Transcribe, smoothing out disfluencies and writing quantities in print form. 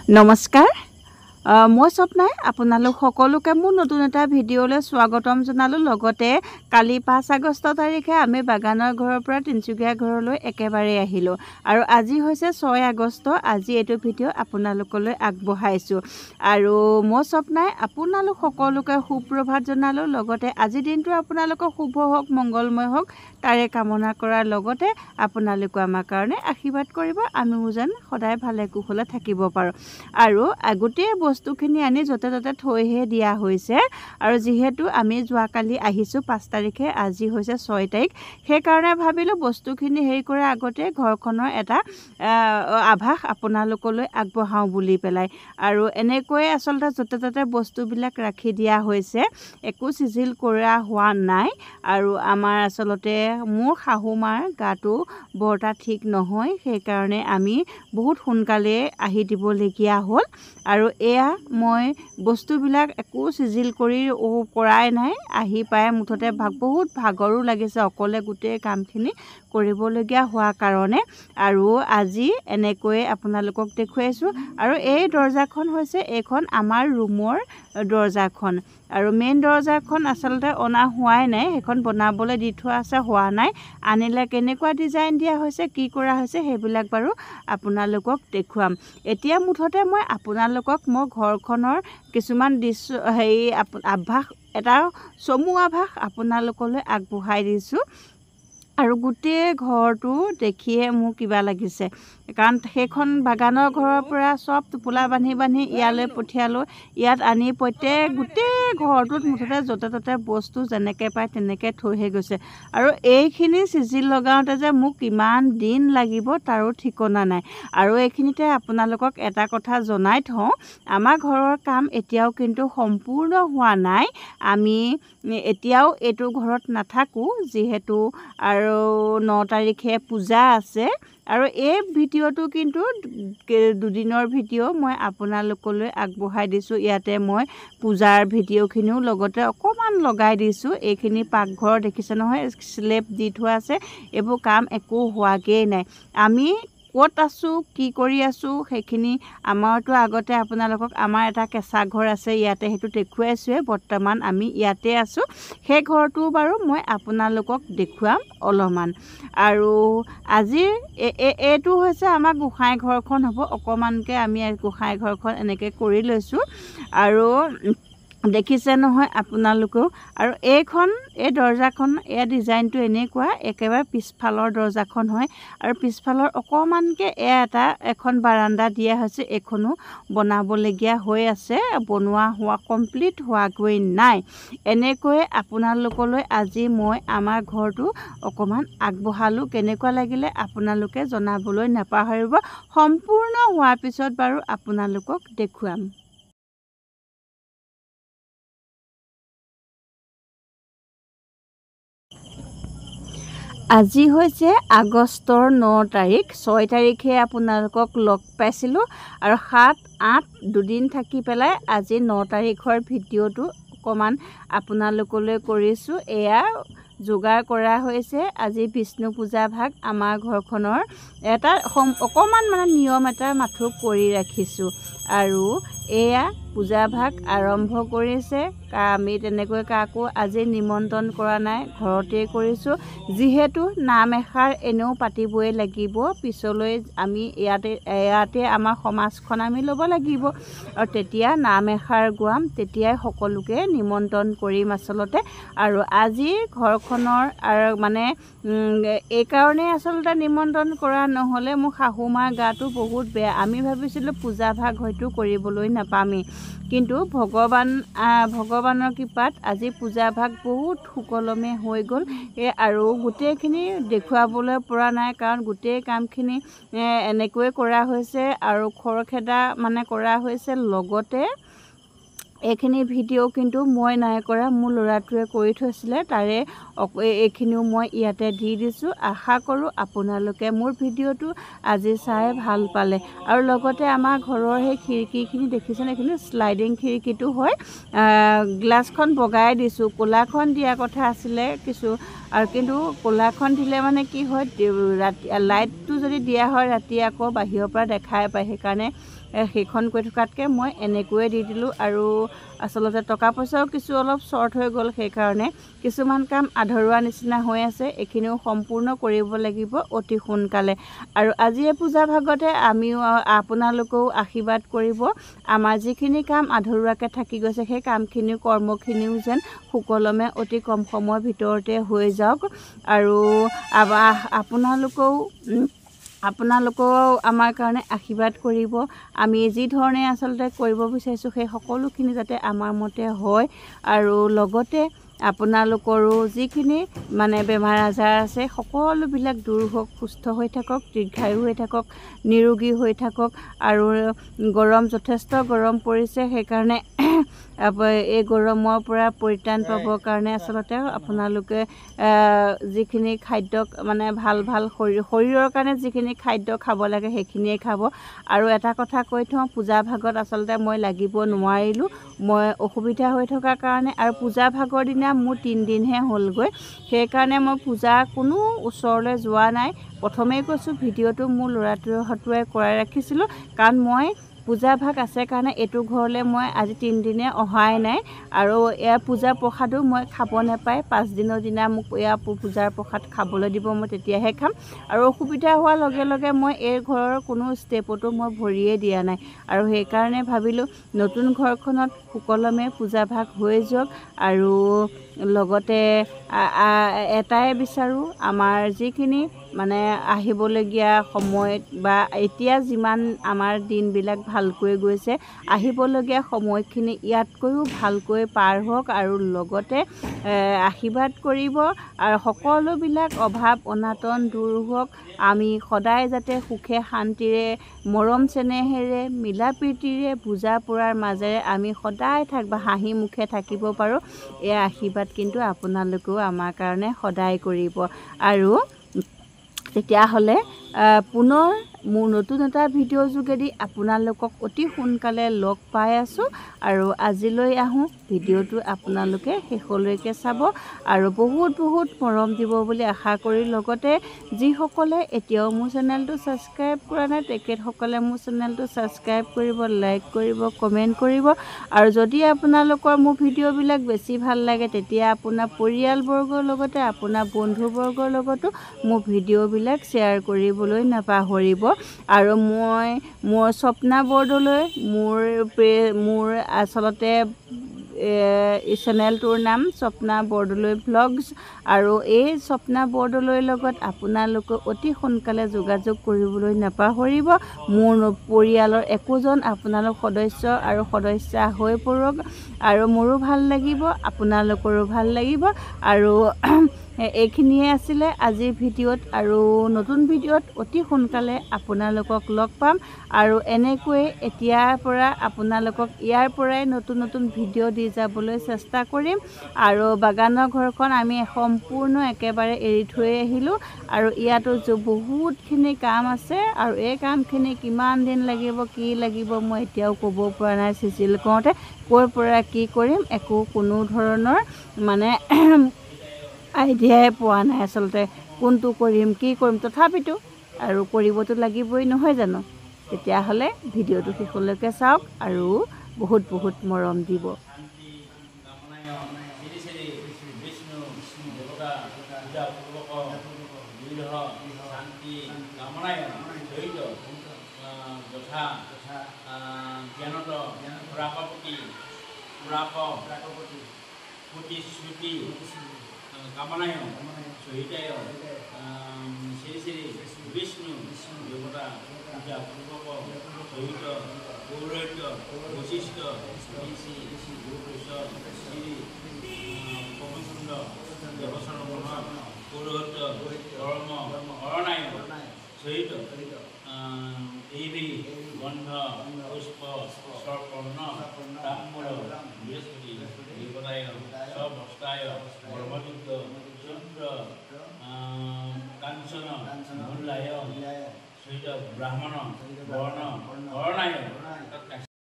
নমস্কাৰ মই স্বপ্নাই আপোনালোক সকলোকে মোৰ নতুন এটা ভিডিঅ'লৈ স্বাগতম জনালোঁ। লগতে কালি 5 আগষ্ট তাৰিখে আমি বাগানৰ ঘৰৰ পৰা তিনিচুকীয়া ঘৰলৈ একেবাৰে আহিলোঁ আৰু আজি হৈছে 6 আগষ্ট। আজি এইটো ভিডিঅ' আপোনালোকলৈ আগবঢ়াইছোঁ আৰু মই স্বপ্নাই আপোনালোক সকলোকে সুপ্ৰভাত জনালোঁ। লগতে আজিৰ দিনটো আপোনালোকৰ শুভ হওক, মংগলময় হওক তাৰে কামনা কৰাৰ লগতে আপোনালোকে আমাৰ কাৰণে আশীৰ্বাদ কৰিব, আমিও যেন সদায় ভালে কুশলে থাকিব পাৰোঁ। আৰু গোটেই বস্তুখিনি আনি য'তে ত'তে থৈহে দিয়া হৈছে আৰু যিহেতু আমি যোৱাকালি আহিছোঁ 5 তাৰিখে, আজি হৈছে 6 তাৰিখ, সেইকাৰণে ভাবিলোঁ বস্তুখিনি হেৰি কৰাৰ আগতে ঘৰখনৰ এটা আভাস আপোনালোকলৈ আগবঢ়াওঁ বুলি পেলাই। আৰু এনেকৈয়ে আচলতে য'তে ত'তে বস্তুবিলাক ৰাখি দিয়া হৈছে, একো চিজিল কৰা হোৱা নাই। আৰু আমাৰ আচলতে মোৰ শাহুমাৰ গাটো বৰ এটা ঠিক নহয়, সেইকাৰণে আমি বহুত সোনকালে আহি দিবলগীয়া হ'ল। আৰু এয়া মই বস্তুবিলাক একো চিজিল কৰাই নাই, আহি পাই মুঠতে বহুত ভাগৰো লাগিছে অকলে গোটেই কামখিনি কৰিবলগীয়া হোৱাৰ কাৰণে। আৰু আজি এনেকৈয়ে আপোনালোকক দেখুৱাইছোঁ। আৰু এই দৰজাখন হৈছে এইখন আমাৰ ৰুমৰ দৰজাখন, আৰু মেইন দৰজাখন আচলতে অনা হোৱাই নাই, সেইখন বনাবলৈ দি থোৱা আছে, হোৱা নাই। আনিলে কেনেকুৱা ডিজাইন দিয়া হৈছে, কি কৰা হৈছে সেইবিলাক বাৰু আপোনালোকক দেখুৱাম। এতিয়া মুঠতে মই আপোনালোকক ঘৰখনৰ কিছুমান দৃশ্য আভাস, এটা চমু আভাস আপোনালোকলৈ আগবঢ়াই দিছোঁ। আৰু গোটেই ঘৰটো দেখিয়ে মোৰ কিবা লাগিছে, কাৰণ সেইখন বাগানৰ ঘৰৰ পৰা চব টোপোলা বান্ধি বান্ধি ইয়ালৈ পঠিয়ালোঁ। ইয়াত আনি গোটেই ঘৰটোত মুঠতে য'তে ত'তে বস্তু যেনেকৈ পায় তেনেকৈ থৈহে গৈছে। আৰু এইখিনি চিজিল লগাওঁতে যে মোক কিমান দিন লাগিব তাৰো ঠিকনা নাই। আৰু এইখিনিতে আপোনালোকক এটা কথা জনাই থওঁ, আমাৰ ঘৰৰ কাম এতিয়াও কিন্তু সম্পূৰ্ণ হোৱা নাই। আমি এতিয়াও এইটো ঘৰত নাথাকোঁ, যিহেতু আৰু 9 তাৰিখে পূজা আছে। আৰু এই ভিডিঅ'টো কিন্তু দুদিনৰ ভিডিঅ' মই আপোনালোকলৈ আগবঢ়াই দিছোঁ। ইয়াতে মই পূজাৰ ভিডিঅ'খিনিও লগতে অকণমান লগাই দিছোঁ। এইখিনি পাকঘৰ দেখিছে নহয়, স্লেব দি থোৱা আছে, এইবোৰ কাম একো হোৱাগৈই নাই। আমি ক'ত আছোঁ, কি কৰি আছোঁ সেইখিনি আমাৰতো আগতে আপোনালোকক আমাৰ এটা কেঁচা ঘৰ আছে ইয়াতে, সেইটো দেখুৱাইছোঁৱে। বৰ্তমান আমি ইয়াতে আছোঁ, সেই ঘৰটো বাৰু মই আপোনালোকক দেখুৱাম অলপমান। আৰু আজিৰ এইটো হৈছে আমাৰ গোঁসাই ঘৰখন হ'ব, অকণমানকৈ আমি গোঁসাই ঘৰখন এনেকৈ কৰি লৈছোঁ। আৰু দেখিছে নহয় আপোনালোকেও। আৰু এই দৰজাখন, এই ডিজাইনটো এনেকুৱা, একেবাৰে পিছফালৰ দৰজাখন হয়। আৰু পিছফালৰ অকণমানকৈ এখন বাৰাণ্ডা দিয়া হৈছে, এইখনো বনাবলগীয়া হৈ আছে, কমপ্লিট হোৱাগৈ নাই। এনেকৈয়ে আপোনালোকলৈ আজি মই আমাৰ ঘৰটো অকণমান আগবঢ়ালোঁ। কেনেকুৱা লাগিলে আপোনালোকে জনাবলৈ নাপাহৰিব। সম্পূৰ্ণ হোৱাৰ পিছত বাৰু আপোনালোকক দেখুৱাম। আজি হৈছে আগষ্টৰ 9 তাৰিখ। 6 তাৰিখে আপোনালোকক লগ পাইছিলোঁ আৰু 7, 8 দুদিন থাকি পেলাই আজি 9 তাৰিখৰ ভিডিঅ'টো অকণমান আপোনালোকলৈ কৰিছোঁ। এয়া যোগাৰ কৰা হৈছে আজি বিষ্ণু পূজা ভাগ আমাৰ ঘৰখনৰ এটা অকণমান নিয়ম এটা মাথো কৰি ৰাখিছোঁ। আৰু এয়া পূজা ভাগ আৰম্ভ কৰিছে। আমি তেনেকৈ কাকো আজি নিমন্ত্ৰণ কৰা নাই, ঘৰতেই কৰিছোঁ। যিহেতু নাম এষাৰ এনেও পাতিবই লাগিব, পিছলৈ আমি ইয়াতে আমাৰ সমাজখন আমি ল'ব লাগিব, আৰু তেতিয়া নাম এষাৰ গোৱাম, তেতিয়াই সকলোকে নিমন্ত্ৰণ কৰিম আচলতে। আৰু আজি ঘৰখনৰ এইকাৰণেই আচলতে নিমন্ত্ৰণ কৰা নহ'লে, মোৰ শাহুমাৰ গাটো বহুত বেয়া। আমি ভাবিছিলোঁ পূজা ভাগ হয়তো কৰিবলৈ নাপামেই, কিন্তু ভগৱানৰ কৃপাত আজি পূজা ভাগ বহুত সুকলমে হৈ গ'ল। আৰু গোটেইখিনি দেখুৱাবলৈ পৰা নাই, কাৰণ গোটেই কামখিনি এনেকৈয়ে কৰা হৈছে আৰু খৰখেদা কৰা হৈছে। লগতে এইখিনি ভিডিঅ' কিন্তু মই নাই কৰা, মোৰ ল'ৰাটোৱে কৰি থৈছিলে, তাৰে এইখিনিও মই ইয়াতে দি দিছোঁ। আশা কৰোঁ আপোনালোকে মোৰ ভিডিঅ'টো আজি চাই ভাল পালে। আৰু লগতে আমাৰ ঘৰৰ সেই খিৰিকীখিনি দেখিছেনে, এইখিনি শ্লাইডিং খিৰিকীটো হয়। গ্লাছখন বগাই দিছোঁ, ক'লাখন দিয়া কথা আছিলে আৰু কিন্তু ক'লাখন দিলে মানে কি হয়, ৰাতি লাইটটো যদি দিয়া হয় ৰাতি আকৌ বাহিৰৰ পৰা দেখাই পায়, সেইকাৰণে সেইখন কৰি থকাতকৈ মই এনেকৈয়ে দি দিলোঁ। আৰু আচলতে টকা পইচাও কিছু অলপ শ্বৰ্ট হৈ গ'ল, সেইকাৰণে কিছুমান কাম আধৰুৱা নিচিনা হৈ আছে, এইখিনিও সম্পূৰ্ণ কৰিব লাগিব অতি সোনকালে। আৰু আজি এই পূজা ভাগতে আপোনালোকেও আশীৰ্বাদ কৰিব, আমাৰ যিখিনি কাম আধৰুৱাকৈ থাকি গৈছে সেই কামখিনিও কৰ্মখিনিও যেন সুকলমে অতি কম সময়ৰ ভিতৰতে হৈ যাওক। আৰু আপোনালোকেও আমাৰ কাৰণে আশীৰ্বাদ কৰিব। আমি যি ধৰণে আচলতে কৰিব বিচাৰিছোঁ সেই সকলোখিনি যাতে আমাৰ মতে হয়। আৰু লগতে আপোনালোকৰো যিখিনি মানে বেমাৰ আজাৰ আছে সকলোবিলাক দূৰ হওক, সুস্থ হৈ থাকক, দীৰ্ঘায়ু হৈ থাকক, নিৰোগী হৈ থাকক। আৰু যথেষ্ট গৰম পৰিছে, সেইকাৰণে এই গৰমৰ পৰা পৰিত্ৰাণ পাবৰ কাৰণে আচলতে আপোনালোকে যিখিনি খাদ্য মানে ভাল শৰীৰৰ কাৰণে যিখিনি খাদ্য খাব লাগে সেইখিনিয়ে খাব। আৰু এটা কথা কৈ থওঁ, পূজা ভাগত আচলতে মই লাগিব নোৱাৰিলোঁ, মই অসুবিধা হৈ থকাৰ কাৰণে। আৰু পূজা ভাগৰ দিনা মোৰ 3 দিনহে হ'লগৈ, সেইকাৰণে মই পূজা কোনো ওচৰলৈ যোৱা নাই। প্ৰথমেই কৈছোঁ, ভিডিঅ'টো মোৰ ল'ৰাটোৱে কৰাই ৰাখিছিলোঁ, কাৰণ মই পূজা ভাগ আছে কাৰণে এইটো ঘৰলৈ মই আজি 3 দিনে অহাই নাই। আৰু এয়া পূজাৰ প্ৰসাদো মই খাব নাপায়, 5 দিনৰ দিনা মোক এয়া পূজাৰ প্ৰসাদ খাবলৈ দিব, মই তেতিয়াহে খাম। আৰু অসুবিধা হোৱাৰ লগে লগে মই এই ঘৰৰ কোনো ষ্টেপতো মই ভৰিয়ে দিয়া নাই। আৰু সেইকাৰণে ভাবিলোঁ নতুন ঘৰখনত সুকলমে পূজা ভাগ হৈ যাওক। আৰু লগতে এটাই বিচাৰোঁ, আমাৰ যিখিনি মানে আহিবলগীয়া সময়ত বা এতিয়া যিমান আমাৰ দিনবিলাক ভালকৈ গৈছে, আহিবলগীয়া সময়খিনি ইয়াতকৈও ভালকৈ পাৰ হওক। আৰু লগতে আশীৰ্বাদ কৰিব, আৰু সকলোবিলাক অভাৱ অনাটন দূৰ হওক। আমি সদায় যাতে সুখে শান্তিৰে, মৰম চেনেহেৰে, মিলা প্ৰীতিৰে, বুজা পৰাৰ মাজেৰে আমি সদায় হাঁহি মুখে থাকিব পাৰোঁ, এই আশীৰ্বাদ কিন্তু আপোনালোকেও আমাৰ কাৰণে সদায় কৰিব। আৰু তেতিয়াহ'লে পুনৰ মোৰ নতুন এটা ভিডিঅ'ৰ যোগেদি আপোনালোকক অতি সোনকালে লগ পাই আছোঁ। আৰু আজিলৈ আহোঁ, ভিডিঅ'টো আপোনালোকে শেষলৈকে চাব আৰু বহুত মৰম দিব বুলি আশা কৰি, লগতে যিসকলে এতিয়াও মোৰ চেনেলটো ছাবস্ক্ৰাইব কৰা নাই তেখেতসকলে মোৰ চেনেলটো ছাবস্ক্ৰাইব কৰিব, লাইক কৰিব, কমেণ্ট কৰিব। আৰু যদি আপোনালোকৰ মোৰ ভিডিঅ'বিলাক বেছি ভাল লাগে, তেতিয়া আপোনাৰ পৰিয়ালবৰ্গৰ লগতে আপোনাৰ বন্ধুবৰ্গৰ লগতো মোৰ ভিডিঅ'বিলাক শ্বেয়াৰ কৰিবলৈ নাপাহৰিব। আৰু মোৰ স্বপ্না বৰদলৈ, মোৰ আচলতে চেনেলটোৰ নাম স্বপ্না বৰদলৈ ব্লগছ। আৰু এই স্বপ্না বৰদলৈৰ লগত আপোনালোকে অতি সোনকালে যোগাযোগ কৰিবলৈ নাপাহৰিব। মোৰ পৰিয়ালৰ একোজন আপোনালোক সদস্যা হৈ পৰক, আৰু মোৰো ভাল লাগিব, আপোনালোকৰো ভাল লাগিব। আৰু এইখিনিয়ে আছিলে আজিৰ ভিডিঅ'ত, আৰু নতুন ভিডিঅ'ত অতি সোনকালে আপোনালোকক লগ পাম। আৰু এনেকৈয়ে এতিয়াৰ পৰা আপোনালোকক ইয়াৰ পৰাই নতুন ভিডিঅ' দি যাবলৈ চেষ্টা কৰিম। আৰু বাগানৰ ঘৰখন আমি সম্পূৰ্ণ একেবাৰে এৰি থৈ আহিলোঁ, আৰু ইয়াতো বহুতখিনি কাম আছে। আৰু এই কামখিনি কিমান দিন লাগিব, কি লাগিব, মই এতিয়াও ক'ব পৰা নাই। চিজিল কৰোঁতে ক'ৰ পৰা কি কৰিম কোনো ধৰণৰ মানে আইডিয়াই পোৱা নাই আচলতে, কোনটো কৰিম, কি কৰিম। তথাপিতো আৰু কৰিবতো লাগিবই, নহয় জানো? তেতিয়াহ'লে ভিডিঅ'টো শেষলৈকে চাওক আৰু বহুত মৰম দিব। প্ৰতিশ্ৰুতি কামনায় সহিতায় শ্ৰী শ্ৰী বিষ্ণু দেৱতা পূজা পূৰ্বক সহিত পৌৰোহিত্য বশিষ্ঠ শ্ৰী শ্ৰী শ্ৰী পৱনচন্দ্ৰ দেৱচন্দ্ৰ পৌৰোহিত্য ধৰ্ম অৰণায় সহিত এই গন্ধ পুষ্প সৰ্পৰ্ণ তাম্বূল অবস্থায় ব্ৰহ্মযুক্ত চন্দ্ৰ কাঞ্চন মূল্যায় সহিত ব্ৰাহ্মণ বৰ্ণ